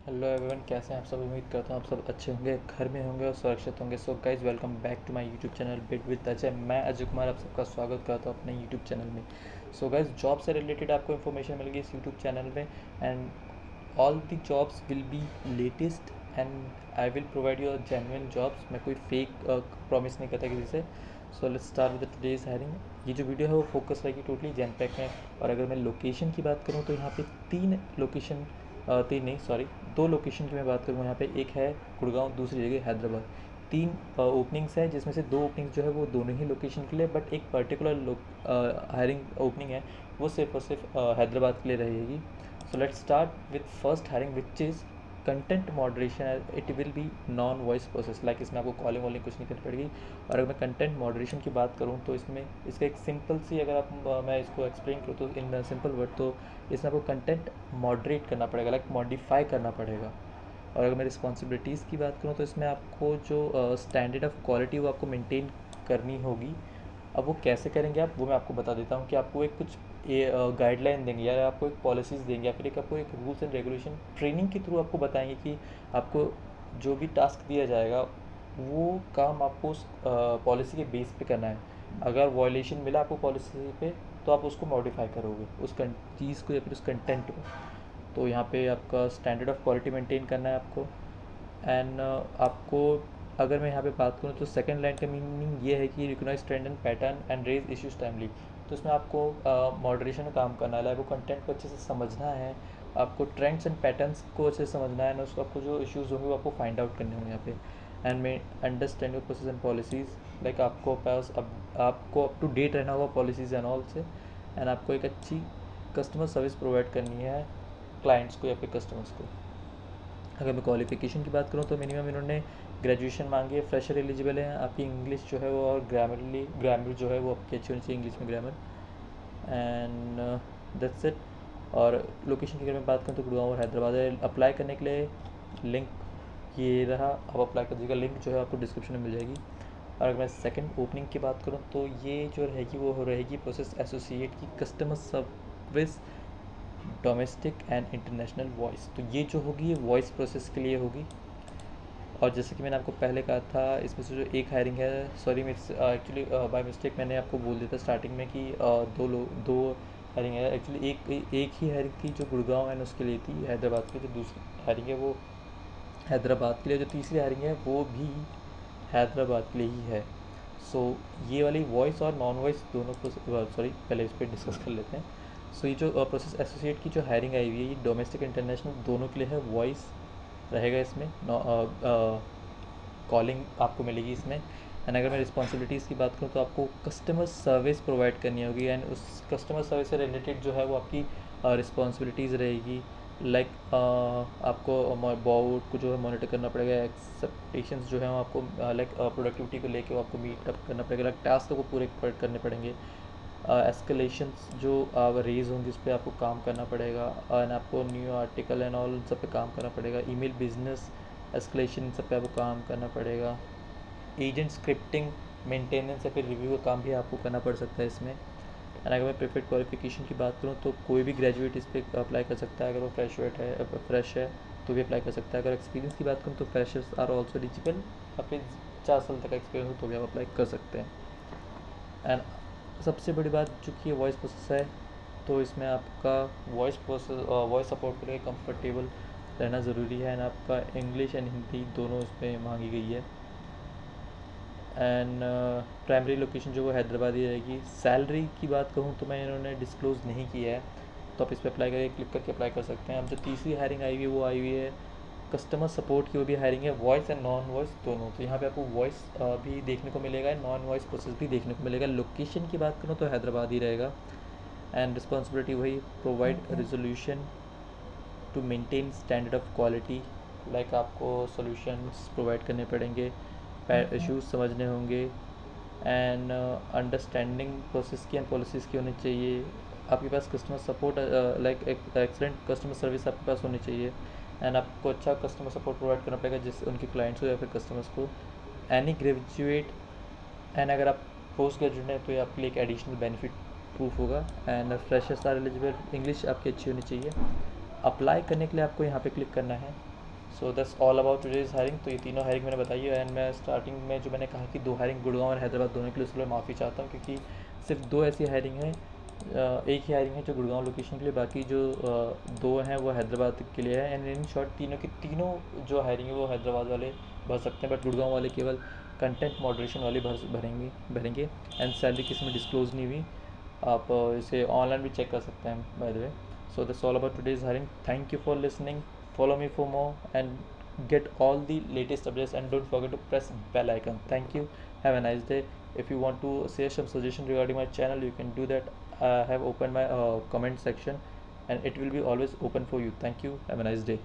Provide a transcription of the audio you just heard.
Hello everyone, कैसे हैं आप सब। उम्मीद करता हूँ आप सब अच्छे होंगे, घर में होंगे और सुरक्षित होंगे। So guys, welcome back to my YouTube channel bit with Ajay. मैं अजय कुमार आप सबका स्वागत करता हूँ अपने यूट्यूब चैनल में। सो गाइज, जॉब से रिलेटेड आपको इन्फॉर्मेशन मिलेगी इस यूट्यूब चैनल में, and all the jobs will be latest and I will provide you genuine jobs. मैं कोई फेक प्रॉमिस नहीं करता किसी से। So let's start with today's hiring. ये जो वीडियो है वो फोकस रहेगी टोटली जैनपैक में। और अगर मैं लोकेशन की बात करूँ तो यहाँ पे तीन लोकेशन, तीन नहीं सॉरी, दो लोकेशन की मैं बात करूँ यहाँ पे। एक है गुड़गांव, दूसरी जगह हैदराबाद। तीन ओपनिंग्स है जिसमें से दो ओपनिंग्स जो है वो दोनों ही लोकेशन के लिए, बट एक पर्टिकुलर हायरिंग ओपनिंग है वो सिर्फ और सिर्फ हैदराबाद के लिए रहेगी। So let's start with first hiring which is content moderation. It will be non voice process, like इसमें आपको कॉलिंग वॉलिंग कुछ नहीं करनी पड़ेगी। और अगर मैं कंटेंट मॉडरेशन की बात करूँ तो इसमें इसका एक सिंपल सी, अगर आप मैं इसको एक्सप्लेन करूँ तो इन सिंपल वर्ड, तो इसमें आपको कंटेंट मॉडरेट करना पड़ेगा, लाइक मॉडिफाई करना पड़ेगा। और अगर मैं रिस्पॉन्सिबिलिटीज़ की बात करूँ तो इसमें आपको जो स्टैंडर्ड ऑफ क्वालिटी वो आपको मेंटेन करनी होगी। अब वो कैसे करेंगे आप, वो मैं आपको बता देता हूँ कि आपको एक कुछ गाइडलाइन देंगे या आपको एक पॉलिसीज़ देंगे या फिर एक आपको एक रूल्स एंड रेगुलेशन ट्रेनिंग के थ्रू आपको बताएंगे कि आपको जो भी टास्क दिया जाएगा वो काम आपको उस पॉलिसी के बेस पे करना है। अगर वॉयलेशन मिला आपको पॉलिसी पे तो आप उसको मॉडिफाई करोगे उस चीज़ को या फिर उस कंटेंट को। तो यहाँ पे आपका स्टैंडर्ड ऑफ क्वालिटी मेंटेन करना है आपको। एंड आपको, अगर मैं यहाँ पे बात करूँ तो सेकंड लाइन का मीनिंग ये है कि recognise trend and pattern and raise issues timely. तो इसमें आपको मॉडरेशन में काम करना है, वो कंटेंट को अच्छे से समझना है, आपको ट्रेंड्स एंड पैटर्न्स को अच्छे से समझना है ना, उसको आपको जो इश्यूज़ होंगे वो आपको फाइंड आउट करने होंगे यहाँ पे। And may understand your process and policies, like आपको पास अब आपको अप टू डेट रहना होगा पॉलिसीज़ एंड ऑल से। एंड आपको एक अच्छी कस्टमर सर्विस प्रोवाइड करनी है क्लाइंट्स को या फिर कस्टमर्स को। अगर मैं क्वालिफिकेशन की बात करूँ तो मिनिमम इन्होंने ग्रेजुएशन मांगी है, फ्रेशर एलिजिबल है, आपकी इंग्लिश जो है वो और ग्रामर जो है वो आपकी अच्छी होनी चाहिए, इंग्लिश में ग्रामर। And that's it. और लोकेशन की अगर मैं बात करूँ तो गुड़गांव और हैदराबाद है। अप्लाई करने के लिए लिंक ये रहा, आप अप्लाई कर दीजिएगा, लिंक जो है आपको डिस्क्रिप्शन में मिल जाएगी। और अगर मैं सेकंड ओपनिंग की बात करूँ तो ये जो रहेगी वो रहेगी प्रोसेस एसोसिएट की, customer service domestic and international voice. तो ये जो होगी ये वॉइस प्रोसेस के लिए होगी। और जैसे कि मैंने आपको पहले कहा था, इसमें से जो एक हायरिंग है, sorry miss actually by mistake मैंने आपको बोल दिया था स्टार्टिंग में कि दो हायरिंग है। एक्चुअली एक ही हायरिंग थी जो गुड़गांव एंड उसके लिए थी। हैदराबाद की जो दूसरी हायरिंग है वो हैदराबाद के लिए, जो तीसरी हायरिंग है वो भी हैदराबाद के लिए ही है। सो ये वाली वॉइस और नॉन वॉइस दोनों सॉरी पहले इस पर डिस्कस कर लेते हैं। सो ये जो प्रोसेस एसोसिएट की जो हायरिंग आई हुई है ये डोमेस्टिक इंटरनेशनल दोनों के लिए है। वॉइस रहेगा इसमें, कॉलिंग आपको मिलेगी इसमें। एंड अगर मैं रिस्पॉन्सिबिलिटीज़ की बात करूँ तो आपको कस्टमर सर्विस प्रोवाइड करनी होगी, एंड उस कस्टमर सर्विस से रिलेटेड जो है वो आपकी रिस्पॉन्सिबिलिटीज़ रहेगी। लाइक आपको बोर्ड को जो है मॉनिटर करना पड़ेगा, एक्सपेक्टेशंस जो है वो आपको लाइक प्रोडक्टिविटी को लेके आपको मीट अप करना पड़ेगा, लाइक टास्क को पूरे करने पड़ेंगे। एस्केलेशंस जो रेज होंगी उस पर आपको काम करना पड़ेगा, एंड आपको न्यू आर्टिकल एंड ऑल सब पे काम करना पड़ेगा। ईमेल बिजनेस एस्केलेशन सब पे आपको काम करना पड़ेगा। एजेंट स्क्रिप्टिंग, मेंटेनेंस या फिर रिव्यू का काम भी आपको करना पड़ सकता है इसमें। एंड अगर मैं प्रेफर्ड क्वालिफिकेशन की बात करूँ तो कोई भी ग्रेजुएट इस पर अप्लाई कर सकता है। अगर वो फ्रेश है तो भी अप्लाई कर सकता है। अगर एक्सपीरियंस की बात करूँ तो फ्रेशर्स आर ऑल्सो एलिजिबल, या फिर 4 साल तक का एक्सपीरियंस हो तो भी आप अप्लाई कर सकते हैं। एंड सबसे बड़ी बात जो कि वॉइस प्रोसेस है, तो इसमें आपका वॉइस सपोर्ट के लिए कंफर्टेबल रहना ज़रूरी है। एंड आपका इंग्लिश एंड हिंदी दोनों इसमें मांगी गई है। एंड प्राइमरी लोकेशन जो वो हैदराबाद ही रहेगी। सैलरी की बात कहूँ तो मैं इन्होंने डिस्क्लोज़ नहीं किया है, तो आप इस पर अप्लाई करके क्लिक करके अप्लाई कर सकते हैं। अब जो तीसरी हायरिंग आई हुई है वो आई हुई है कस्टमर सपोर्ट की, वो भी हायरिंग है वॉइस एंड नॉन वॉइस दोनों। तो यहाँ पे आपको वॉइस भी देखने को मिलेगा, नॉन वॉइस प्रोसेस भी देखने को मिलेगा। लोकेशन की बात करूँ तो हैदराबाद ही रहेगा। एंड रिस्पॉन्सिबिलिटी वही, provide resolution to maintain standard of quality, like आपको सोल्यूशंस प्रोवाइड करने पड़ेंगे, इश्यूज समझने होंगे। एंड अंडरस्टैंडिंग प्रोसेस की एंड पॉलिसीज़ की होनी चाहिए। आपके पास कस्टमर सपोर्ट लाइक एक एक्सलेंट कस्टमर सर्विस आपके पास होनी चाहिए। एंड आपको अच्छा कस्टमर सपोर्ट प्रोवाइड करना पड़ेगा जिस उनके क्लाइंट्स को या फिर कस्टमर्स को। एनी ग्रेजुएट, एंड अगर आप पोस्ट ग्रेजुएट हैं तो ये आपके लिए एक एडिशनल बेनिफिट प्रूफ होगा। And freshers are eligible, English आपकी अच्छी होनी चाहिए। अप्लाई करने के लिए आपको यहाँ पे क्लिक करना है, so that's all about today's hiring. तो ये तीनों हायरिंग मैंने बताई है, एंड मैं स्टार्टिंग में जो मैंने कहा कि 2 हायरिंग गुड़गांव और हैदराबाद दोनों के लिए, उसके लिए माफ़ी चाहता हूँ, क्योंकि सिर्फ 2 ऐसी हायरिंग है, एक ही हायरिंग है जो गुड़गांव लोकेशन के लिए, बाकी जो 2 हैं वो हैदराबाद के लिए है। एंड इन शॉर्ट तीनों की तीनों जो हायरिंग है वो हैदराबाद वाले भर सकते हैं, बट गुड़गांव वाले केवल कंटेंट मॉडरेशन वाले भरेंगे। एंड सैलरी किसी में डिस्क्लोज नहीं हुई, आप इसे ऑनलाइन भी चेक कर सकते हैं by the way. So that's all about today's hiring. Thank you for listening. Follow me for more and get all the latest updates, and don't forget to press bell icon. Thank you. Have a nice day. If you want to share some suggestion regarding my channel, you can do that. I have opened my comment section, and it will be always open for you. Thank you. Have a nice day.